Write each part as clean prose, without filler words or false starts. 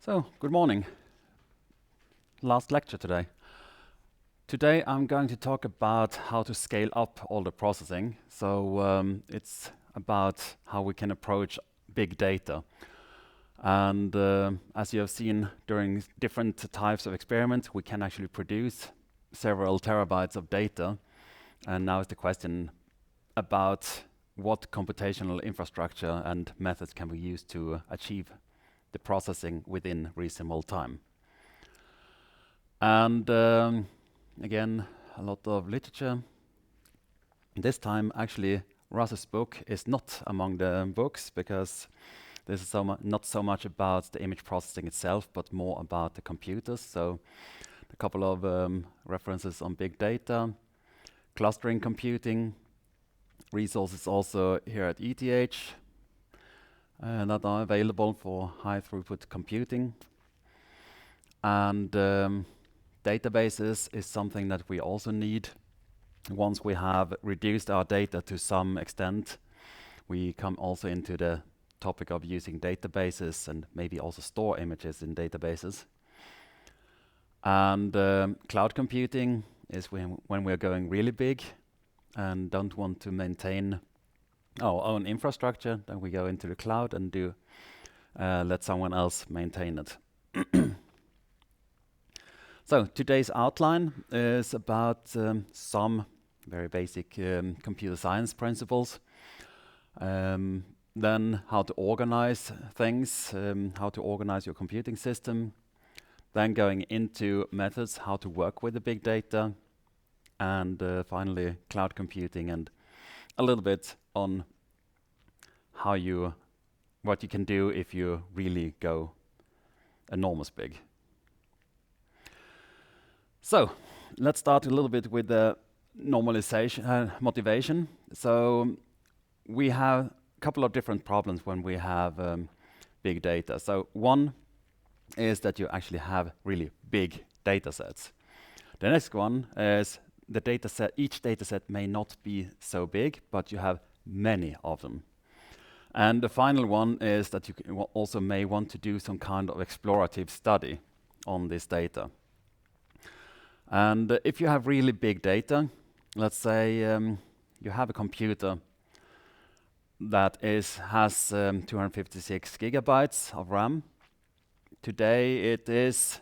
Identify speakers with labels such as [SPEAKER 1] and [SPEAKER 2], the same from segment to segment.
[SPEAKER 1] So, good morning. Last lecture today. Today I'm going to talk about how to scale up all the processing. So it's about how we can approach big data. And as you have seen during different types of experiments, we can actually produce several terabytes of data. And now is the question about what computational infrastructure and methods can we use to achieve the processing within reasonable time. And again, a lot of literature. This time, actually, Russ's book is not among the books because this is not so much about the image processing itself, but more about the computers. So a couple of references on big data, clustering computing, resources also here at ETH that are available for high throughput computing. And databases is something that we also need. Once we have reduced our data to some extent, we come also into the topic of using databases and maybe also store images in databases. And cloud computing is when we're going really big and don't want to maintain our own infrastructure, then we go into the cloud and do let someone else maintain it. So today's outline is about some very basic computer science principles, then how to organize things, how to organize your computing system, then going into methods, how to work with the big data, and finally cloud computing and a little bit on what you can do if you really go enormous big. So let's start a little bit with the normalization motivation. So we have a couple of different problems when we have big data. So one is that you actually have really big data sets. The next one is the data set. Each data set may not be so big, but you have many of them. And the final one is that you also may want to do some kind of explorative study on this data. And if you have really big data, let's say you have a computer that has 256 gigabytes of RAM. Today it is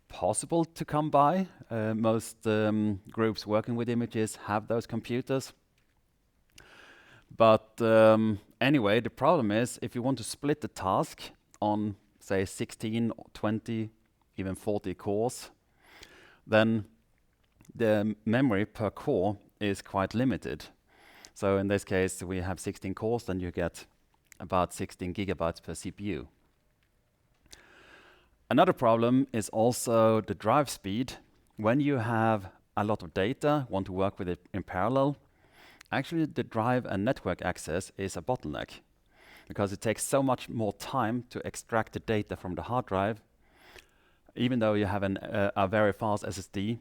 [SPEAKER 1] possible to come by. Most groups working with images have those computers. But anyway, the problem is if you want to split the task on, say, 16, 20, even 40 cores, then the memory per core is quite limited. So in this case, we have 16 cores, then you get about 16 gigabytes per CPU. Another problem is also the drive speed. When you have a lot of data, want to work with it in parallel, actually the drive and network access is a bottleneck because it takes so much more time to extract the data from the hard drive. Even though you have a very fast SSD,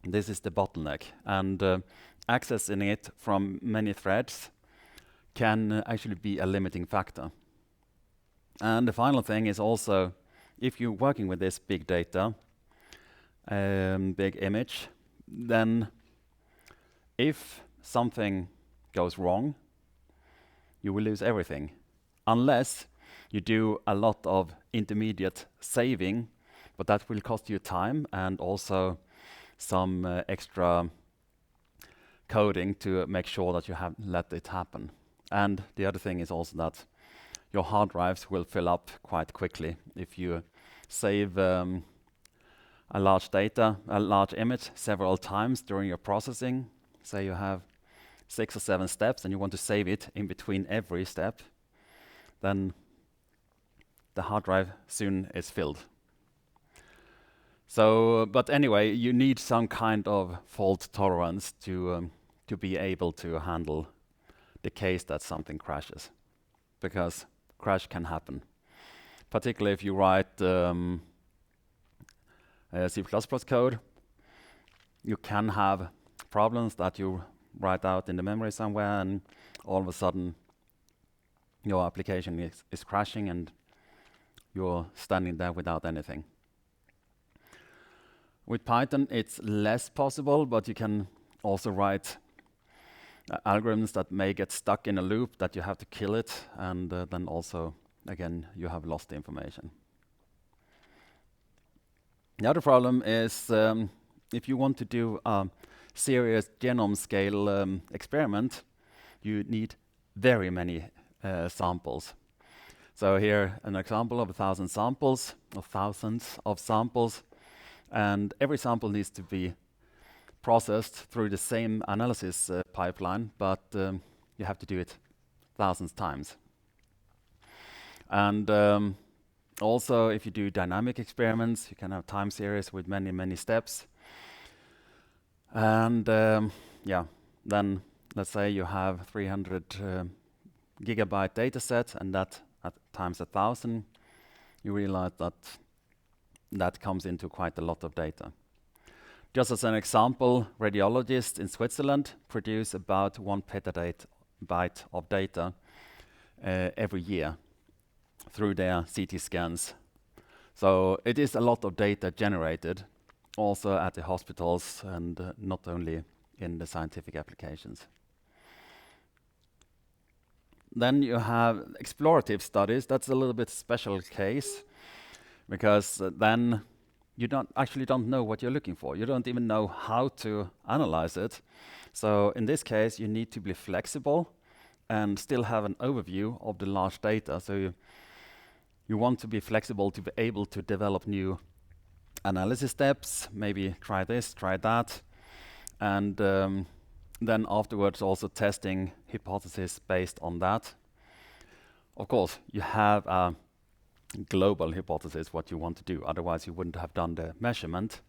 [SPEAKER 1] this is the bottleneck. And accessing it from many threads can actually be a limiting factor. And the final thing is also, if you're working with this big data, big image, then if something goes wrong, you will lose everything. Unless you do a lot of intermediate saving, but that will cost you time and also some extra coding to make sure that you have let it happen. And the other thing is also that your hard drives will fill up quite quickly. If you save a large image several times during your processing, say you have 6 or 7 steps and you want to save it in between every step, then the hard drive soon is filled. So, but anyway, you need some kind of fault tolerance to be able to handle the case that something crashes, because crash can happen. Particularly if you write C++ code, you can have problems that you write out in the memory somewhere, and all of a sudden your application is crashing and you're standing there without anything. With Python, it's less possible, but you can also write algorithms that may get stuck in a loop that you have to kill it, and then also, again, you have lost the information. The other problem is if you want to do a serious genome scale experiment, you need very many samples. So here, an example of 1,000 samples, of thousands of samples, and every sample needs to be processed through the same analysis pipeline, but you have to do it thousands times. And also, if you do dynamic experiments, you can have time series with many, many steps. And yeah, then let's say you have 300 gigabyte data set, and that at times 1,000, you realize that that comes into quite a lot of data. Just as an example, radiologists in Switzerland produce about 1 petabyte of data every year through their CT scans. So it is a lot of data generated, also at the hospitals and not only in the scientific applications. Then you have explorative studies. That's a little bit special case, because then you don't know what you're looking for. You don't even know how to analyze it. So in this case, you need to be flexible and still have an overview of the large data. So you want to be flexible to be able to develop new analysis steps, maybe try this, try that, and then afterwards also testing hypotheses based on that. Of course, you have a global hypothesis what you want to do, otherwise you wouldn't have done the measurement.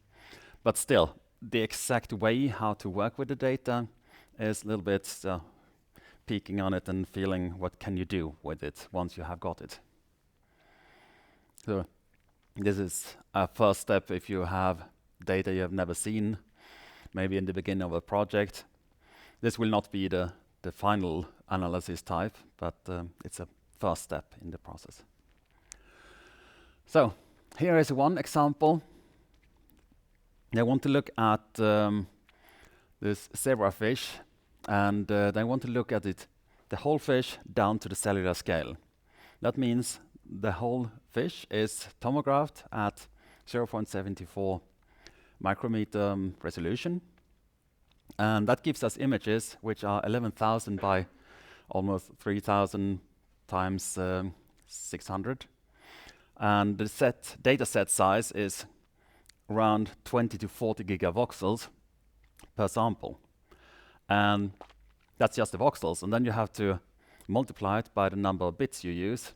[SPEAKER 1] But still, the exact way how to work with the data is a little bit peeking on it and feeling what can you do with it once you have got it. So this is a first step if you have data you have never seen, maybe in the beginning of a project. This will not be the final analysis type, but it's a first step in the process. So here is one example. They want to look at this zebrafish, and they want to look at it, the whole fish down to the cellular scale. That means the whole fish is tomographed at 0.74 micrometer resolution, and that gives us images which are 11,000 by almost 3,000 times 600. And the data set size is around 20 to 40 gigavoxels per sample. And that's just the voxels. And then you have to multiply it by the number of bits you use.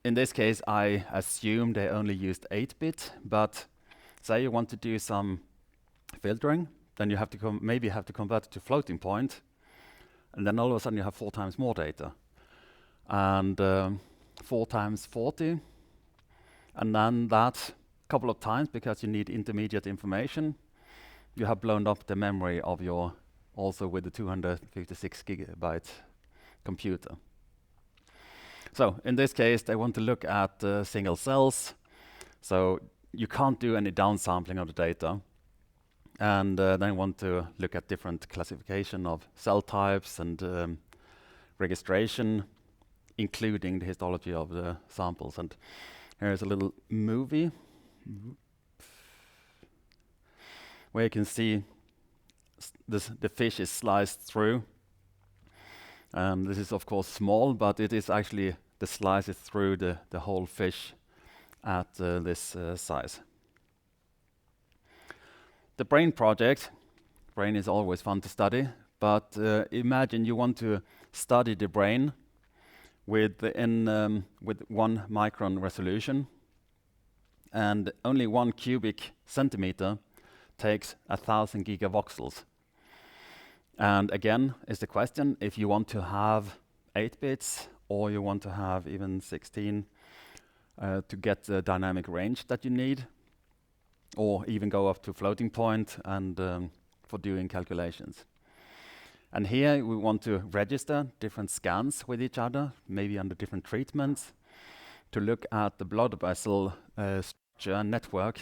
[SPEAKER 1] In this case, I assume they only used 8-bit, but say you want to do some filtering, then you have to maybe have to convert it to floating point, and then all of a sudden you have 4 times more data. And 4 times 40, and then that couple of times, because you need intermediate information, you have blown up the memory of your, also with the 256 gigabyte computer. So in this case, they want to look at single cells, so you can't do any downsampling of the data. And they want to look at different classification of cell types and registration, including the histology of the samples. And here's a little movie where you can see the fish is sliced through. This is of course small, but it is actually the slice is through the whole fish at this size. The brain project, brain is always fun to study, but imagine you want to study the brain with 1 micron resolution, and only 1 cubic centimeter takes 1,000 gigavoxels. And again, is the question if you want to have 8 bits or you want to have even 16 to get the dynamic range that you need, or even go up to floating point and for doing calculations. And here we want to register different scans with each other, maybe under different treatments, to look at the blood vessel structure and network,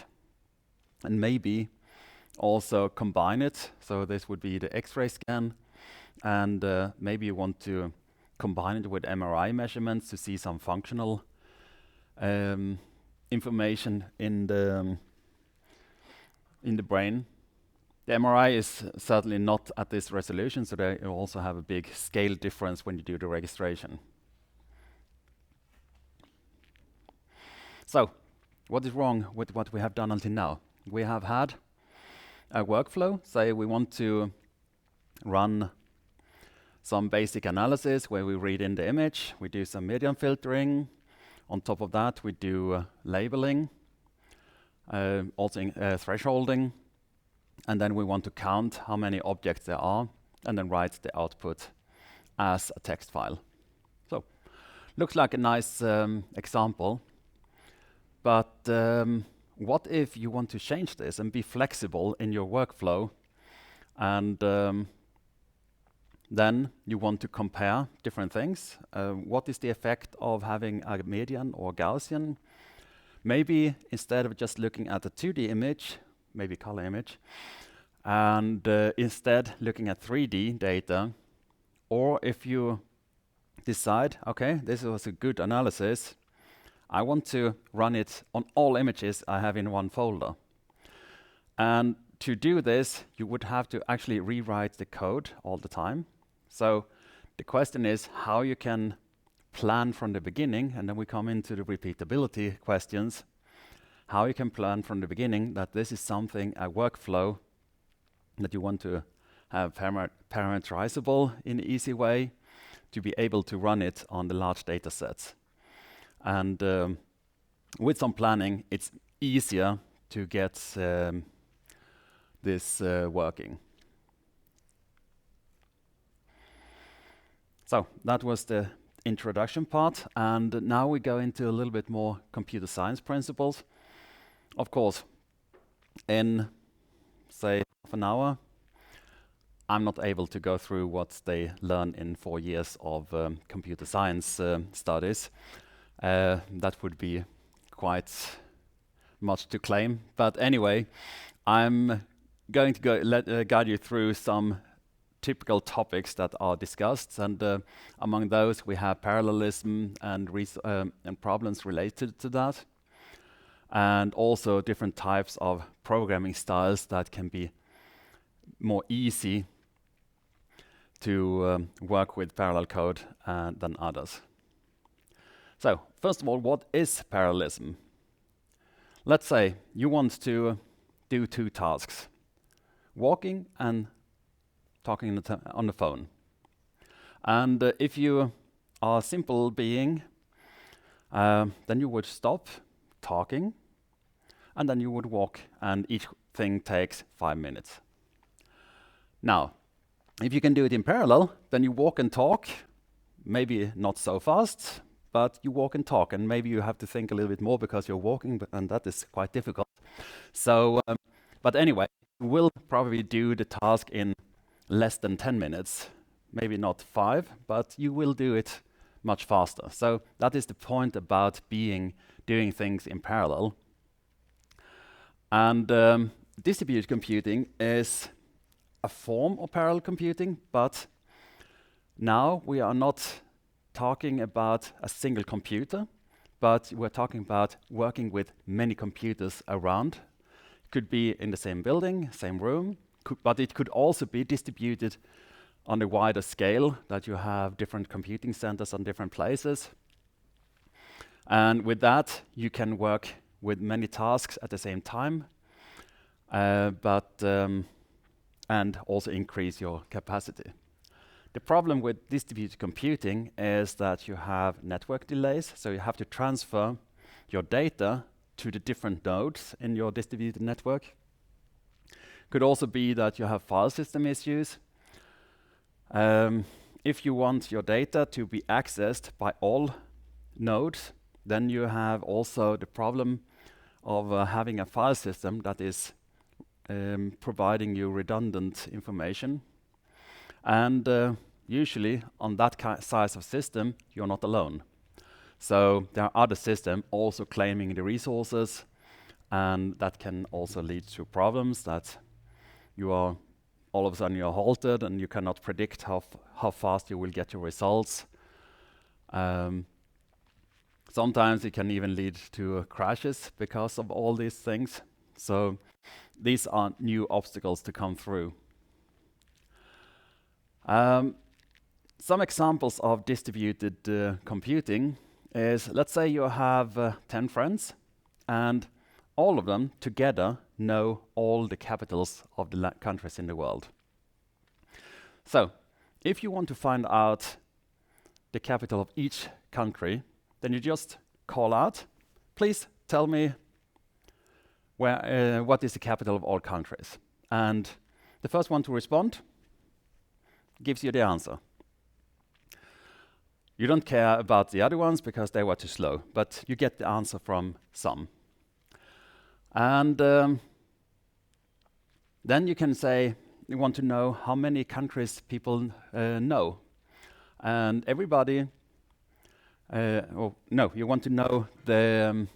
[SPEAKER 1] and maybe also combine it. So this would be the X-ray scan, and maybe you want to combine it with MRI measurements to see some functional information in the brain. The MRI is certainly not at this resolution, so they also have a big scale difference when you do the registration. So, what is wrong with what we have done until now? We have had a workflow. Say we want to run some basic analysis where we read in the image, we do some median filtering. On top of that, we do labeling, also thresholding, and then we want to count how many objects there are, and then write the output as a text file. So, looks like a nice example, but what if you want to change this and be flexible in your workflow, and then you want to compare different things? What is the effect of having a median or Gaussian? Maybe instead of just looking at a 2D image, maybe color image, and instead looking at 3D data, or if you decide, okay, this was a good analysis, I want to run it on all images I have in one folder. And to do this, you would have to actually rewrite the code all the time. So the question is how you can plan from the beginning, and then we come into the repeatability questions, how you can plan from the beginning that this is something, a workflow, that you want to have parameterizable in an easy way to be able to run it on the large data sets. And with some planning, it's easier to get this working. So that was the introduction part, and now we go into a little bit more computer science principles. Of course, in, say, half an hour, I'm not able to go through what they learn in 4 years of computer science studies. That would be quite much to claim. But anyway, I'm going to guide you through some typical topics that are discussed, and among those we have parallelism and problems related to that, and also different types of programming styles that can be more easy to work with parallel code than others. So, first of all, what is parallelism? Let's say you want to do 2 tasks, walking and talking on the phone. And if you are a simple being, then you would stop talking, and then you would walk, and each thing takes 5 minutes. Now, if you can do it in parallel, then you walk and talk, maybe not so fast, but you walk and talk, and maybe you have to think a little bit more because you're walking, and that is quite difficult. So, but anyway, you will probably do the task in less than 10 minutes, maybe not 5, but you will do it much faster. So that is the point about doing things in parallel. And distributed computing is a form of parallel computing, but now we are not talking about a single computer, but we're talking about working with many computers around. It could be in the same building, same room, but it could also be distributed on a wider scale, that you have different computing centers on different places. And with that, you can work with many tasks at the same time, and also increase your capacity. The problem with distributed computing is that you have network delays, so you have to transfer your data to the different nodes in your distributed network. Could also be that you have file system issues. If you want your data to be accessed by all nodes, then you have also the problem of having a file system that is providing you redundant information. And usually on that size of system, you're not alone. So there are other systems also claiming the resources, and that can also lead to problems that you are all of a sudden you're halted and you cannot predict how fast you will get your results. Sometimes it can even lead to crashes because of all these things. So these are new obstacles to come through. Some examples of distributed computing is, let's say you have 10 friends and all of them together know all the capitals of the countries in the world. So if you want to find out the capital of each country, then you just call out, please tell me what is the capital of all countries. And the first one to respond gives you the answer. You don't care about the other ones because they were too slow, but you get the answer from some. And then you can say you want to know how many countries people know. And everybody, you want to know the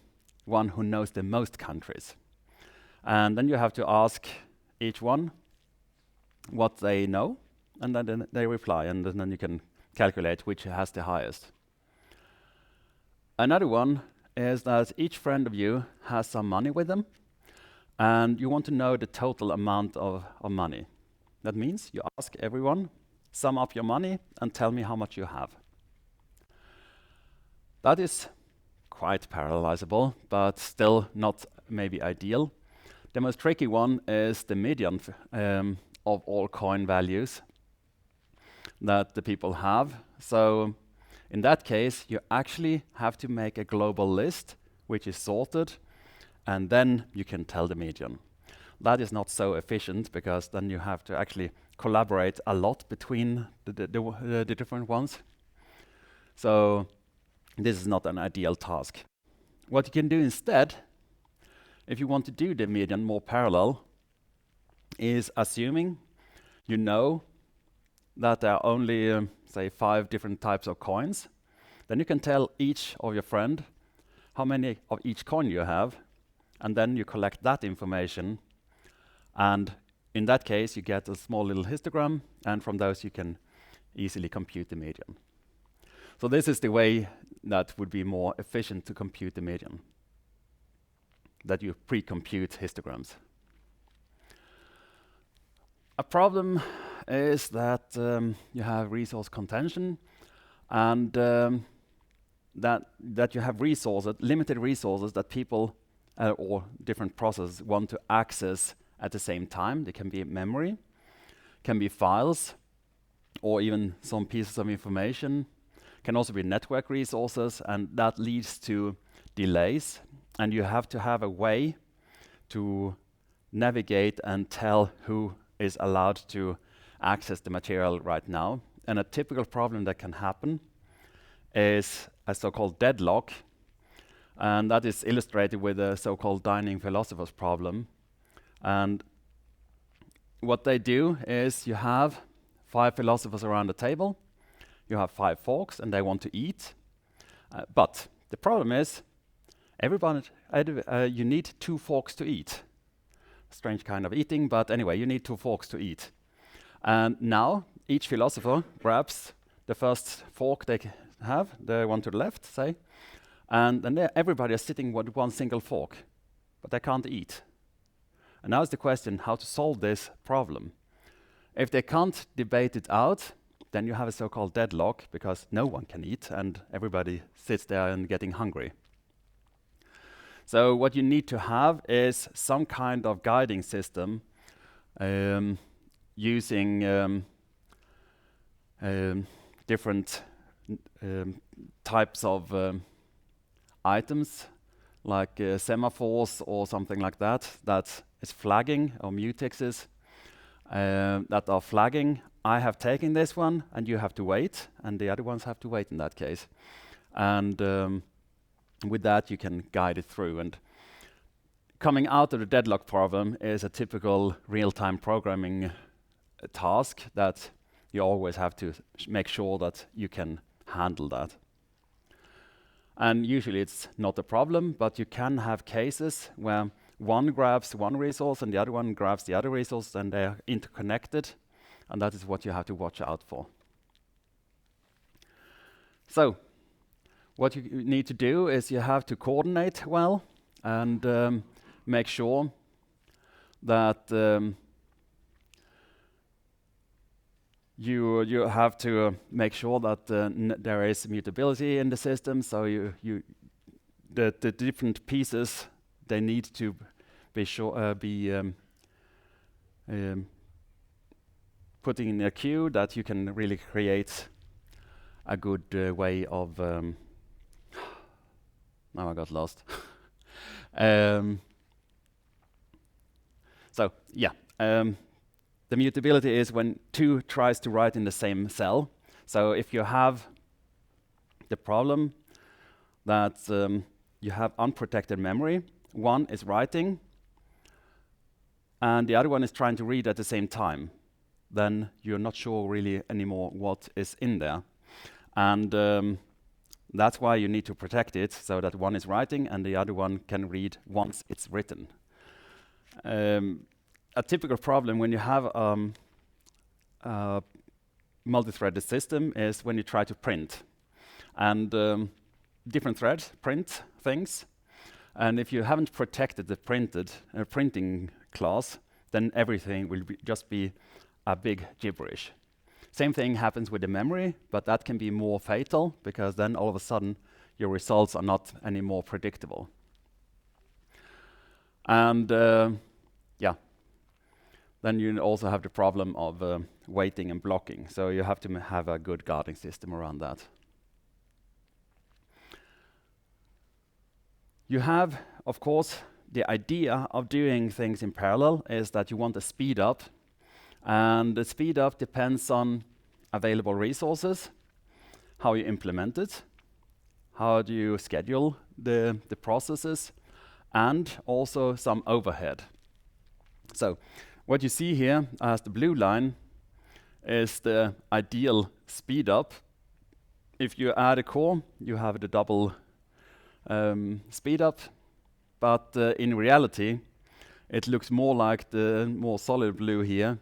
[SPEAKER 1] one who knows the most countries. And then you have to ask each one what they know, and then they reply, and then you can calculate which has the highest. Another one is that each friend of you has some money with them, and you want to know the total amount of money. That means you ask everyone, sum up your money and tell me how much you have. That is quite parallelizable, but still not maybe ideal. The most tricky one is the median of all coin values that the people have. So in that case, you actually have to make a global list which is sorted, and then you can tell the median. That is not so efficient because then you have to actually collaborate a lot between the different ones. So this is not an ideal task. What you can do instead, if you want to do the median more parallel, is assuming you know that there are only, say, 5 different types of coins. Then you can tell each of your friend how many of each coin you have, and then you collect that information. And in that case, you get a small little histogram, and from those you can easily compute the median. So this is the way that would be more efficient to compute the median, that you pre-compute histograms. A problem is that you have resource contention, and that you have limited resources that people or different processes want to access at the same time. They can be memory, can be files, or even some pieces of information. Can also be network resources, and that leads to delays. And you have to have a way to navigate and tell who is allowed to access the material right now. And a typical problem that can happen is a so-called deadlock, and that is illustrated with a so-called dining philosopher's problem. And what they do is you have 5 philosophers around the table, you have 5 forks, and they want to eat. But the problem is, you need 2 forks to eat. Strange kind of eating, but anyway, you need 2 forks to eat. And now each philosopher grabs the first fork they have, the one to the left, say, and then everybody is sitting with one single fork, but they can't eat. And now is the question how to solve this problem. If they can't debate it out, then you have a so-called deadlock because no one can eat and everybody sits there and getting hungry. So what you need to have is some kind of guiding system using different types of items like semaphores or something like that is flagging, or mutexes that are flagging. I have taken this one and you have to wait, and the other ones have to wait in that case. And with that you can guide it through. And coming out of the deadlock problem is a typical real-time programming task that you always have to make sure that you can handle that. And usually it's not a problem, but you can have cases where one grabs one resource and the other one grabs the other resource, and they're interconnected, and that is what you have to watch out for. So, what you need to do is you have to coordinate well and make sure that you have to make sure that there is mutability in the system. So the different pieces, they need to be putting in a queue that you can really create a good way of. Now I got lost. So yeah, the mutability is when two tries to write in the same cell. So if you have the problem that you have unprotected memory, one is writing and the other one is trying to read at the same time, then you're not sure really anymore what is in there. And that's why you need to protect it, so that one is writing and the other one can read once it's written. A typical problem when you have a multi-threaded system is when you try to print. And different threads print things. And if you haven't protected the printing class, then everything will just be a big gibberish. Same thing happens with the memory, but that can be more fatal, because then all of a sudden your results are not any more predictable. And yeah, then you also have the problem of waiting and blocking. So you have to have a good guarding system around that. You have, of course, the idea of doing things in parallel is that you want to speed up. And the speed up depends on available resources, how you implement it, how do you schedule the processes, and also some overhead. So what you see here as the blue line is the ideal speed up. If you add a core, you have the double speed up, but in reality, it looks more like the more solid blue here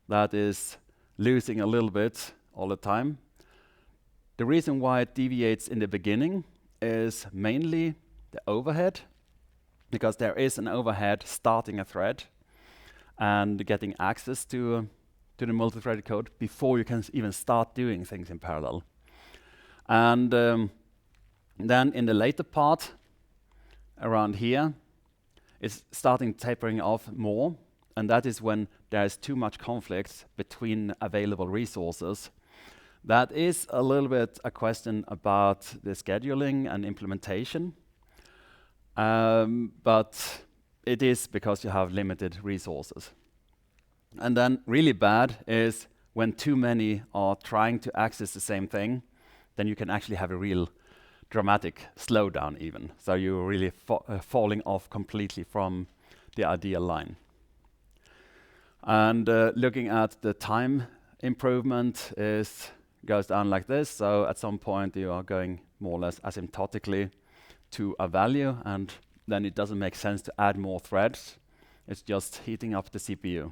[SPEAKER 1] that is losing a little bit all the time. The reason why it deviates in the beginning is mainly the overhead, because there is an overhead starting a thread and getting access to the multi-threaded code before you can even start doing things in parallel. And then in the later part, around here, it's starting tapering off more, and that is when there is too much conflict between available resources. That is a little bit a question about the scheduling and implementation, but it is because you have limited resources. And then really bad is when too many are trying to access the same thing, then you can actually have a real dramatic slowdown even. So you're really falling off completely from the ideal line. And looking at the time improvement goes down like this. So at some point you are going more or less asymptotically to a value, and then it doesn't make sense to add more threads. It's just heating up the CPU.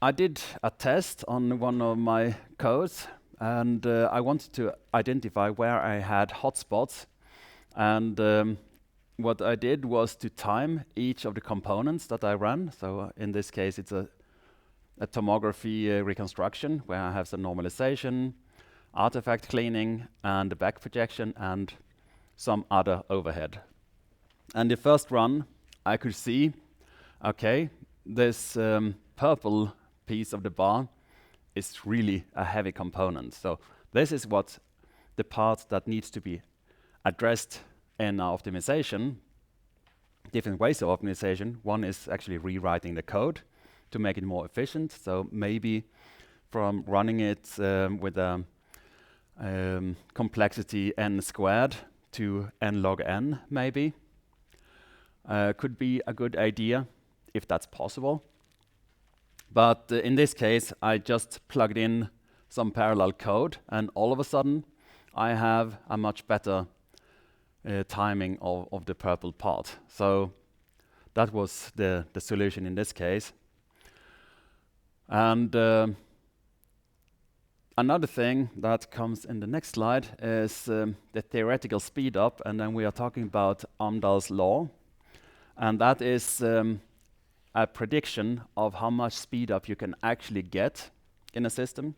[SPEAKER 1] I did a test on one of my codes, and I wanted to identify where I had hotspots. And what I did was to time each of the components that I ran. So in this case, it's a tomography reconstruction where I have some normalization, artifact cleaning, and the back projection, and some other overhead. And the first run, I could see, okay, this purple piece of the bar is really a heavy component. So this is what the part that needs to be addressed in our optimization. Different ways of optimization. One is actually rewriting the code to make it more efficient. So maybe from running it with a complexity n squared to n log n, maybe. Could be a good idea if that's possible. But in this case, I just plugged in some parallel code, and all of a sudden I have a much better timing of the purple part. So that was the solution in this case. And another thing that comes in the next slide is the theoretical speed up, and then we are talking about Amdahl's law, and that is a prediction of how much speed up you can actually get in a system.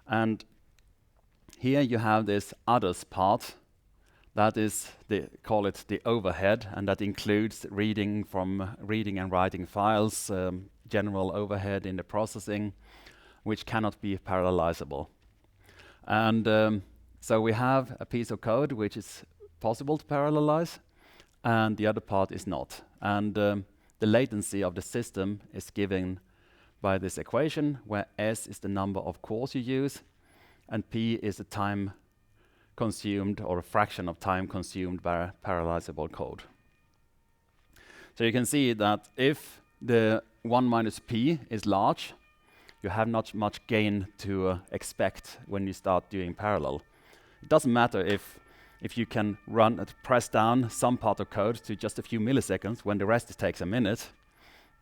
[SPEAKER 1] And here you have this others part. That is, call it the overhead, and that includes reading and writing files, general overhead in the processing, which cannot be parallelizable. And so we have a piece of code which is possible to parallelize, and the other part is not. And the latency of the system is given by this equation, where S is the number of cores you use, and P is the time consumed, or a fraction of time consumed by parallelizable code. So you can see that if the 1 minus P is large, you have not much gain to expect when you start doing parallel. It doesn't matter if you can press down some part of code to just a few milliseconds when the rest takes a minute,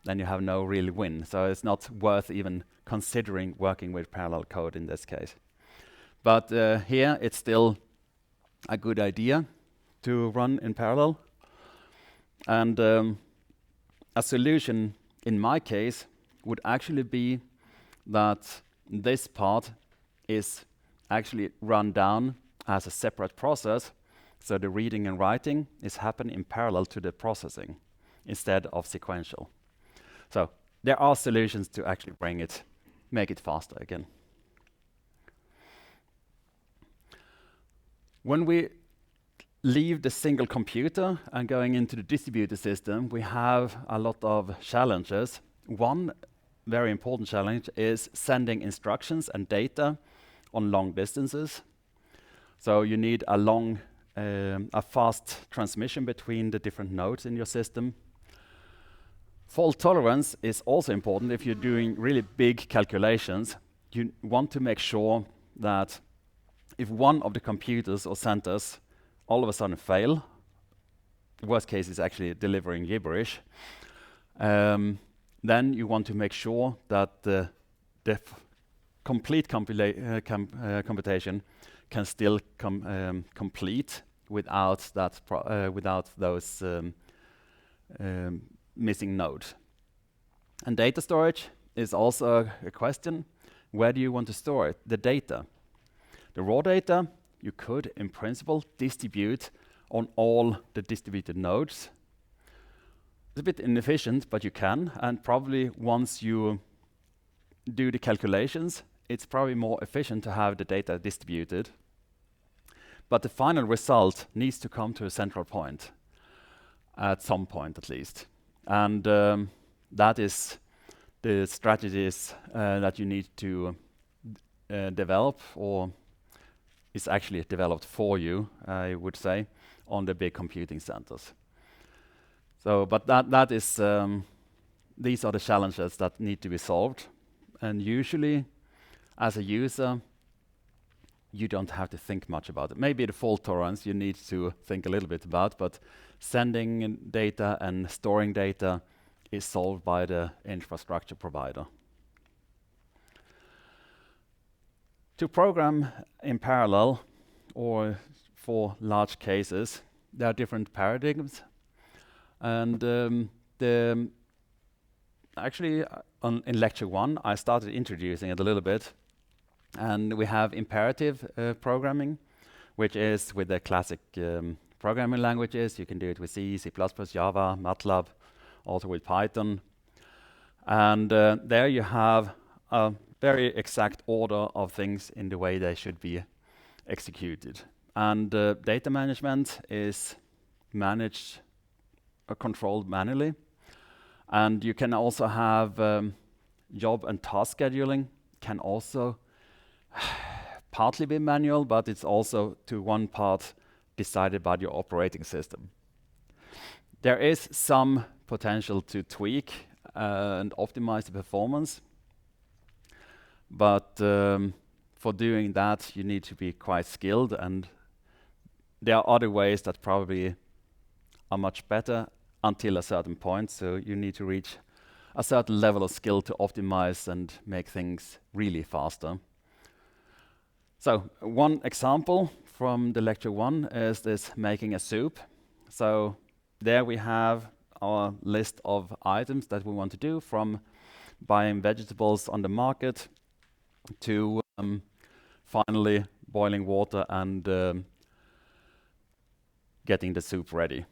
[SPEAKER 1] then you have no real win. So it's not worth even considering working with parallel code in this case. But here it's still a good idea to run in parallel. And a solution in my case would actually be that this part is actually run down as a separate process, so the reading and writing is happening in parallel to the processing instead of sequential. So there are solutions to actually make it faster again. When we leave the single computer and going into the distributed system, we have a lot of challenges. One very important challenge is sending instructions and data on long distances. So you need a fast transmission between the different nodes in your system. Fault tolerance is also important. If you're doing really big calculations, you want to make sure that if one of the computers or centers all of a sudden fail, the worst case is actually delivering gibberish, then you want to make sure that the complete computation can still complete without those missing nodes. And data storage is also a question. Where do you want to store it? The data. The raw data you could, in principle, distribute on all the distributed nodes. It's a bit inefficient, but you can, and probably once you do the calculations, it's probably more efficient to have the data distributed. But the final result needs to come to a central point, at some point at least. And that is the strategies that you need to develop, or is actually developed for you, I would say, on the big computing centers. So, but that is, these are the challenges that need to be solved. And usually, as a user, you don't have to think much about it. Maybe the fault tolerance you need to think a little bit about, but sending data and storing data is solved by the infrastructure provider. To program in parallel, or for large cases, there are different paradigms. And actually, in lecture 1, I started introducing it a little bit. And we have imperative programming, which is with the classic programming languages. You can do it with C, C++, Java, MATLAB, also with Python. And there you have a very exact order of things in the way they should be executed. And data management is managed or controlled manually. And you can also have job and task scheduling can also partly be manual, but it's also to one part decided by your operating system. There is some potential to tweak and optimize the performance, but for doing that, you need to be quite skilled, and there are other ways that probably are much better until a certain point. So you need to reach a certain level of skill to optimize and make things really faster. So one example from the lecture 1 is this making a soup. So there we have our list of items that we want to do, from buying vegetables on the market to finally boiling water and getting the soup ready.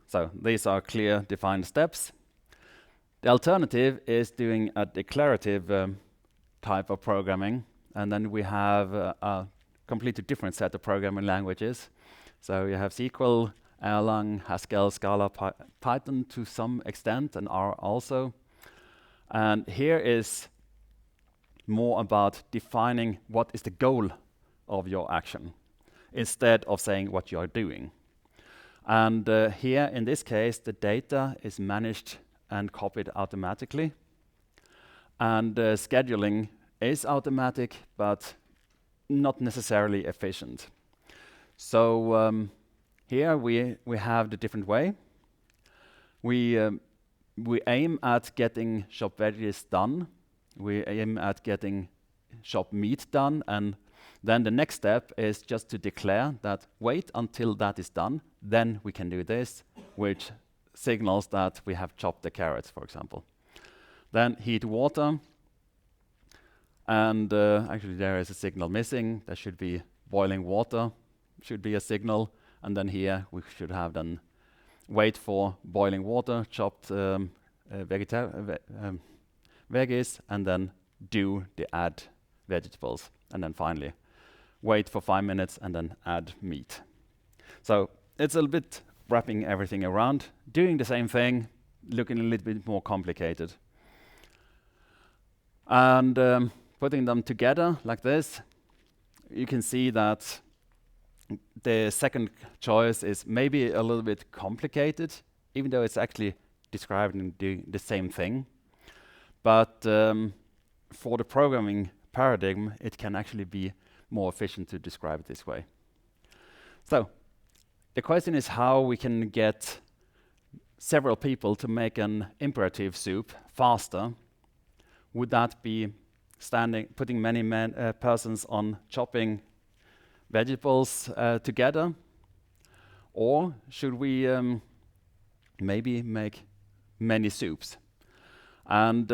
[SPEAKER 1] So these are clear defined steps. The alternative is doing a declarative type of programming, and then we have a completely different set of programming languages. So you have SQL, Erlang, Haskell, Scala, Python to some extent, and R also. And here is more about defining what is the goal of your action, instead of saying what you are doing. And here, in this case, the data is managed and copied automatically. And scheduling is automatic, but not necessarily efficient. So here we have the different way. We aim at getting shop veggies done. We aim at getting shop meat done, and then the next step is just to declare that wait until that is done, then we can do this, which signals that we have chopped the carrots, for example. Then heat water, and actually there is a signal missing. There should be boiling water, should be a signal, and then here we should have then wait for boiling water, chopped veggies, and then do the add vegetables, and then finally wait for 5 minutes and then add meat. So it's a little bit wrapping everything around, doing the same thing, looking a little bit more complicated. And putting them together like this, you can see that the second choice is maybe a little bit complicated, even though it's actually describing the same thing. But for the programming paradigm, it can actually be more efficient to describe it this way. So the question is how we can get several people to make an imperative soup faster. Would that be putting many persons on chopping vegetables together? Or should we maybe make many soups? And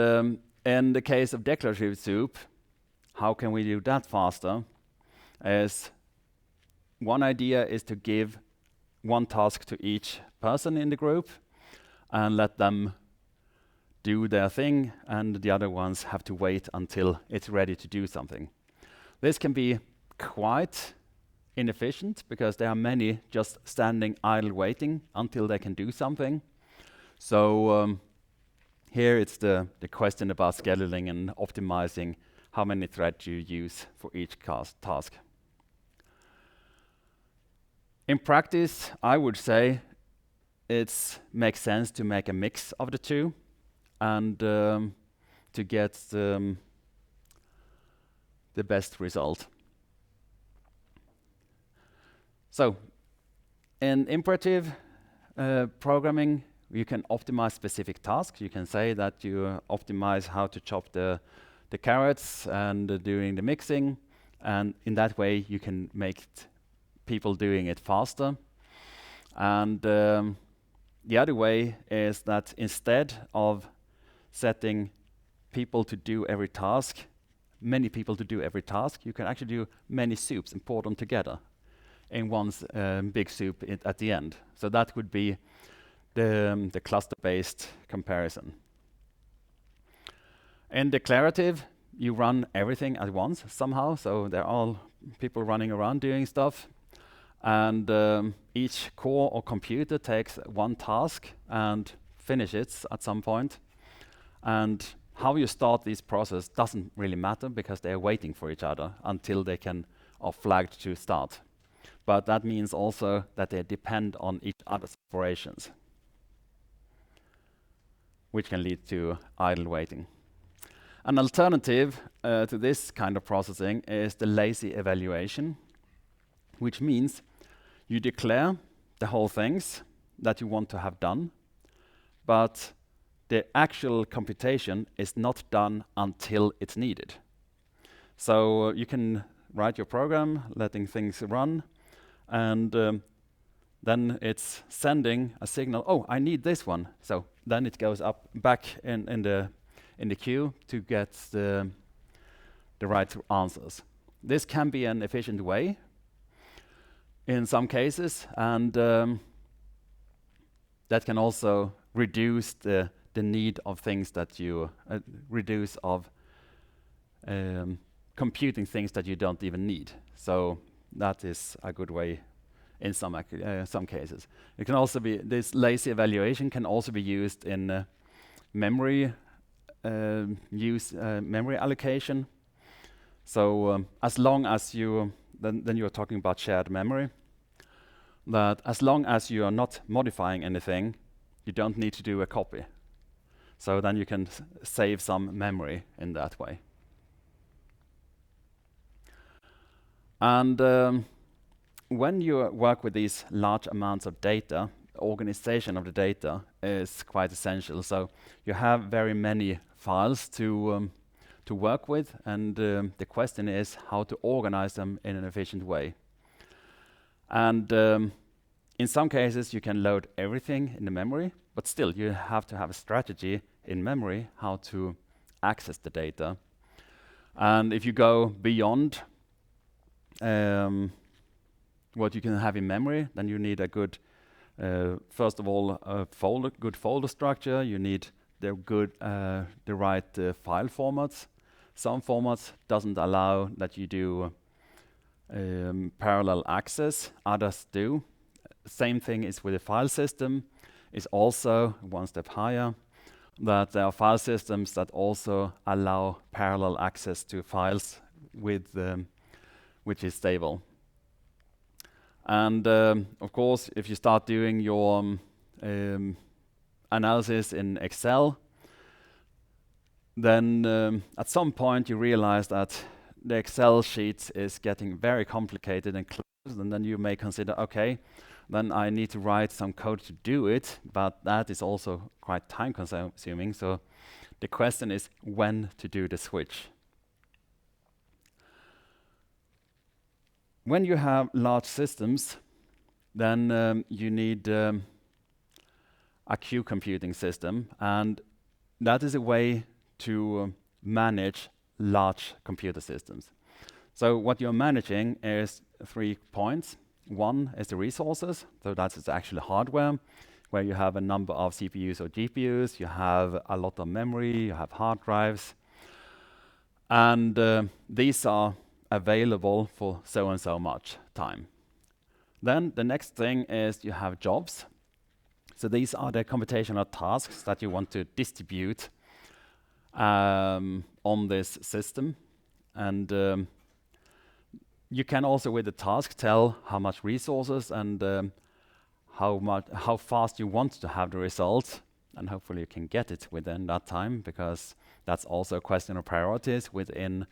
[SPEAKER 1] in the case of declarative soup, how can we do that faster? As one idea is to give one task to each person in the group and let them do their thing, and the other ones have to wait until it's ready to do something. This can be quite inefficient because there are many just standing idle waiting until they can do something. So here it's the question about scheduling and optimizing how many threads you use for each task. In practice, I would say it makes sense to make a mix of the two and to get the best result. So in imperative programming, you can optimize specific tasks. You can say that you optimize how to chop the carrots and doing the mixing, and in that way you can make people doing it faster. And the other way is that instead of setting people to do every task, many people to do every task, you can actually do many soups and pour them together in one big soup at the end. So that would be the cluster-based comparison. In declarative, you run everything at once somehow, so there are all people running around doing stuff. And each core or computer takes one task and finishes at some point. And how you start this process doesn't really matter because they're waiting for each other until they are flagged to start. But that means also that they depend on each other's operations, which can lead to idle waiting. An alternative to this kind of processing is the lazy evaluation, which means you declare the whole things that you want to have done, but the actual computation is not done until it's needed. So you can write your program, letting things run, and then it's sending a signal, oh, I need this one. So then it goes up back in the queue to get the right answers. This can be an efficient way in some cases, and that can also reduce the need of things that you reduce of computing things that you don't even need. So that is a good way in some cases. It can also be, this lazy evaluation can also be used in memory memory allocation. So as long as you, then you're talking about shared memory, that as long as you are not modifying anything, you don't need to do a copy. So then you can save some memory in that way. And when you work with these large amounts of data, organization of the data is quite essential. So you have very many files to work with, and the question is how to organize them in an efficient way. And in some cases, you can load everything in the memory, but still you have to have a strategy in memory how to access the data. And if you go beyond what you can have in memory, then you need a good, first of all, good folder structure. You need the right file formats. Some formats doesn't allow that you do parallel access. Others do. Same thing is with the file system. Is also one step higher. That there are file systems that also allow parallel access to files with which is stable. And of course, if you start doing your analysis in Excel, then at some point you realize that the Excel sheet is getting very complicated and closed, and then you may consider, okay, then I need to write some code to do it, but that is also quite time consuming. So the question is when to do the switch. When you have large systems, then you need a queue computing system, and that is a way to manage large computer systems. So what you're managing is 3 points. One is the resources, so that is actually hardware, where you have a number of CPUs or GPUs, you have a lot of memory, you have hard drives, and these are available for so and so much time. Then the next thing is you have jobs. So these are the computational tasks that you want to distribute on this system. And you can also, with the task, tell how much resources and how fast you want to have the result, and hopefully you can get it within that time, because that's also a question of priorities within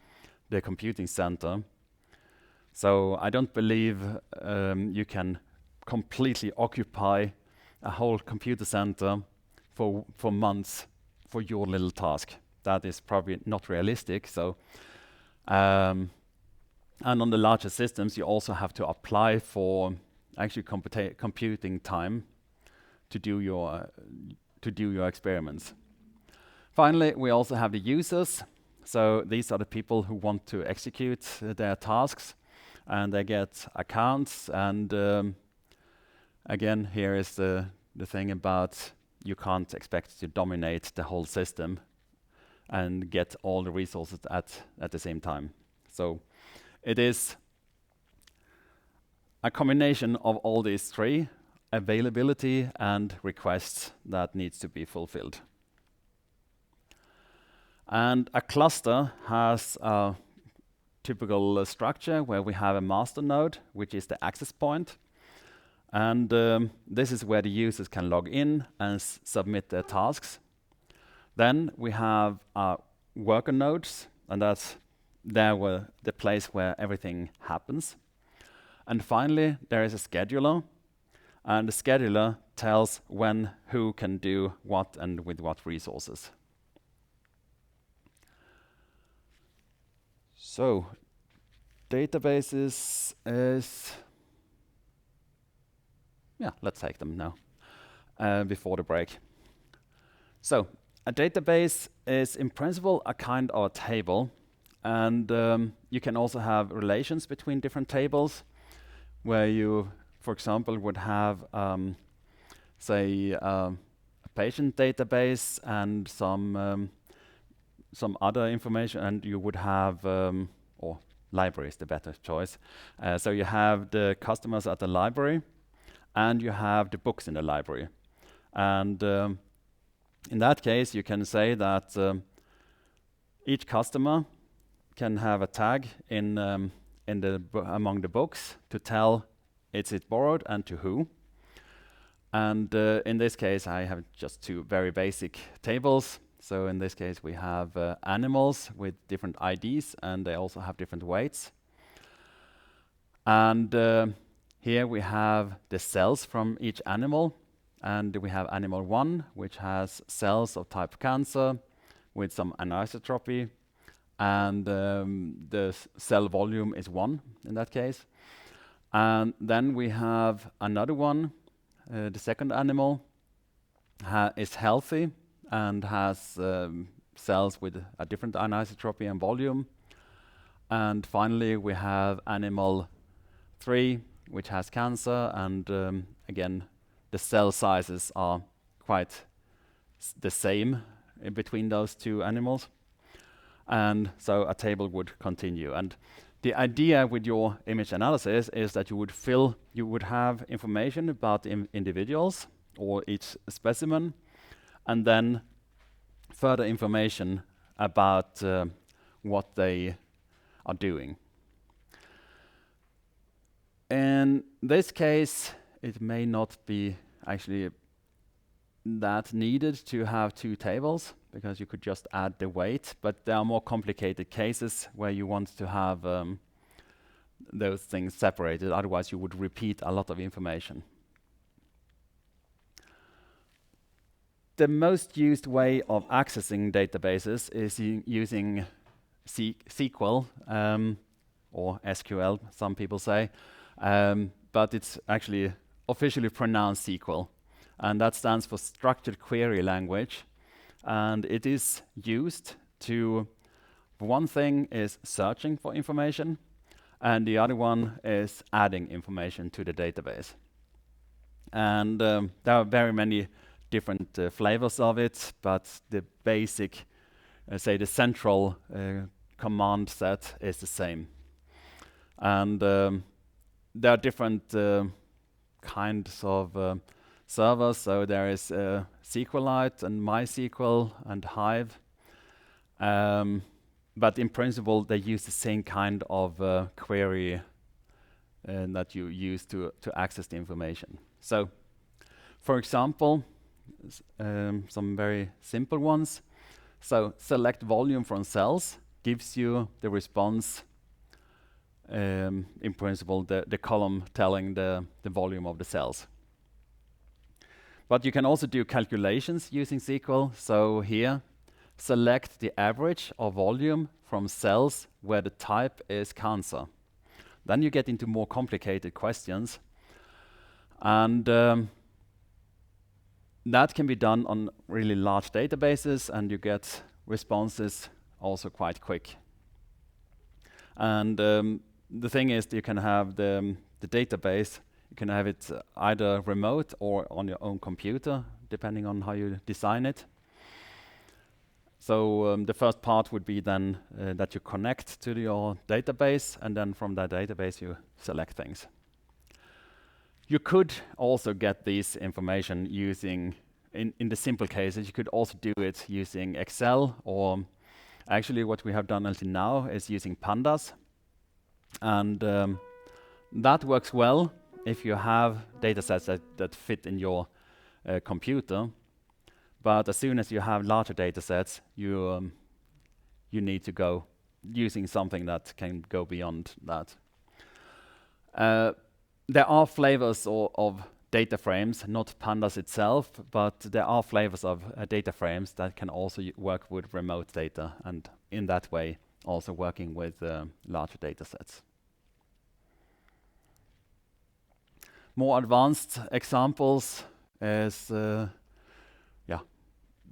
[SPEAKER 1] the computing center. So I don't believe you can completely occupy a whole computer center for months for your little task. That is probably not realistic. So, and on the larger systems, you also have to apply for actually computing time to do your experiments. Finally, we also have the users. So these are the people who want to execute their tasks, and they get accounts. And again, here is the thing about you can't expect to dominate the whole system and get all the resources at the same time. So it is a combination of all these three, availability and requests, that needs to be fulfilled. And a cluster has a typical structure where we have a master node, which is the access point. And this is where the users can log in and submit their tasks. Then we have a worker nodes, and that's the place where everything happens. And finally, there is a scheduler, and the scheduler tells when who can do what and with what resources. So, databases is... Yeah, let's take them now, before the break. So, a database is in principle a kind of a table, and you can also have relations between different tables, where you, for example, would have, say, a patient database and some other information, and you would have, or library is the better choice. So you have the customers at the library, and you have the books in the library. And in that case, you can say that each customer can have a tag in among the books to tell it's borrowed and to who. And in this case, I have just two very basic tables. So in this case, we have animals with different IDs, and they also have different weights. And here we have the cells from each animal. And we have animal 1, which has cells of type cancer with some anisotropy. And the cell volume is 1 in that case. And then we have another one, the second animal is healthy and has cells with a different anisotropy and volume. And finally, we have animal 3, which has cancer, and again, the cell sizes are quite the same in between those two animals. And so a table would continue. And the idea with your image analysis is that you would have information about individuals or each specimen, and then further information about what they are doing. In this case, it may not be actually that needed to have two tables, because you could just add the weight, but there are more complicated cases where you want to have those things separated, otherwise you would repeat a lot of information. The most used way of accessing databases is using SQL, or SQL, some people say, but it's actually officially pronounced SQL, and that stands for Structured Query Language. And it is used to, one thing is searching for information, and the other one is adding information to the database. And there are very many different flavors of it, but the basic, say the central command set is the same. And there are different kinds of servers, so there is SQLite and MySQL and Hive, but in principle they use the same kind of query that you use to access the information. So, for example, some very simple ones. So, select volume from cells gives you the response, in principle, the column telling the volume of the cells. But you can also do calculations using SQL. So here, select the average of volume from cells where the type is cancer. Then you get into more complicated questions. And that can be done on really large databases, and you get responses also quite quick. And the thing is, you can have the database. You can have it either remote or on your own computer, depending on how you design it. So the first part would be then that you connect to your database, and then from that database you select things. You could also get this information using, in the simple cases, you could also do it using Excel, or actually what we have done until now is using pandas. And that works well if you have datasets that fit in your computer. But as soon as you have larger datasets, you you need to go using something that can go beyond that. There are flavors of data frames, not pandas itself, but there are flavors of data frames that can also work with remote data, and in that way also working with larger data sets. More advanced examples is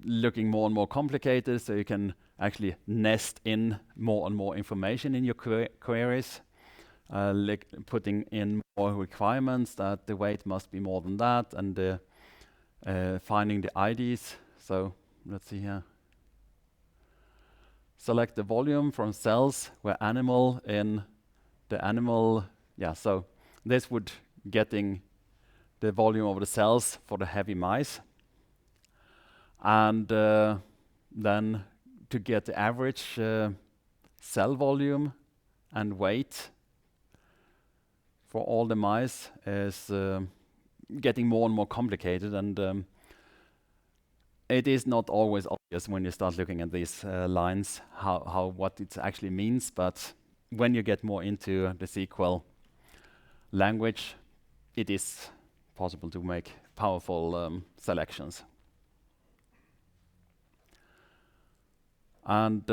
[SPEAKER 1] looking more and more complicated, so you can actually nest in more and more information in your queries, like putting in more requirements that the weight must be more than that, and finding the IDs. So let's see here. Select the volume from cells where animal in the animal. Yeah, so this would getting the volume of the cells for the heavy mice. And then to get the average cell volume and weight for all the mice is getting more and more complicated, and it is not always obvious when you start looking at these lines what it actually means, but when you get more into the SQL language, it is possible to make powerful selections. And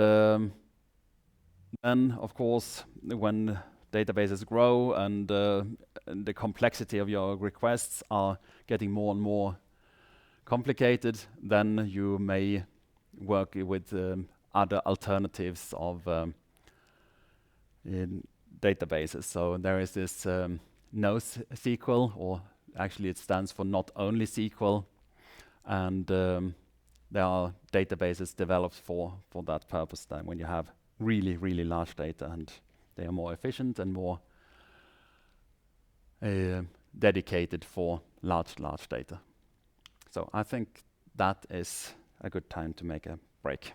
[SPEAKER 1] then, of course, when databases grow and the complexity of your requests are getting more and more complicated, then you may work with other alternatives of in databases. So there is this NoSQL, or actually it stands for Not Only SQL, and there are databases developed for that purpose. Then when you have really, really large data, and they are more efficient and more dedicated for large data. So I think that is a good time to make a break.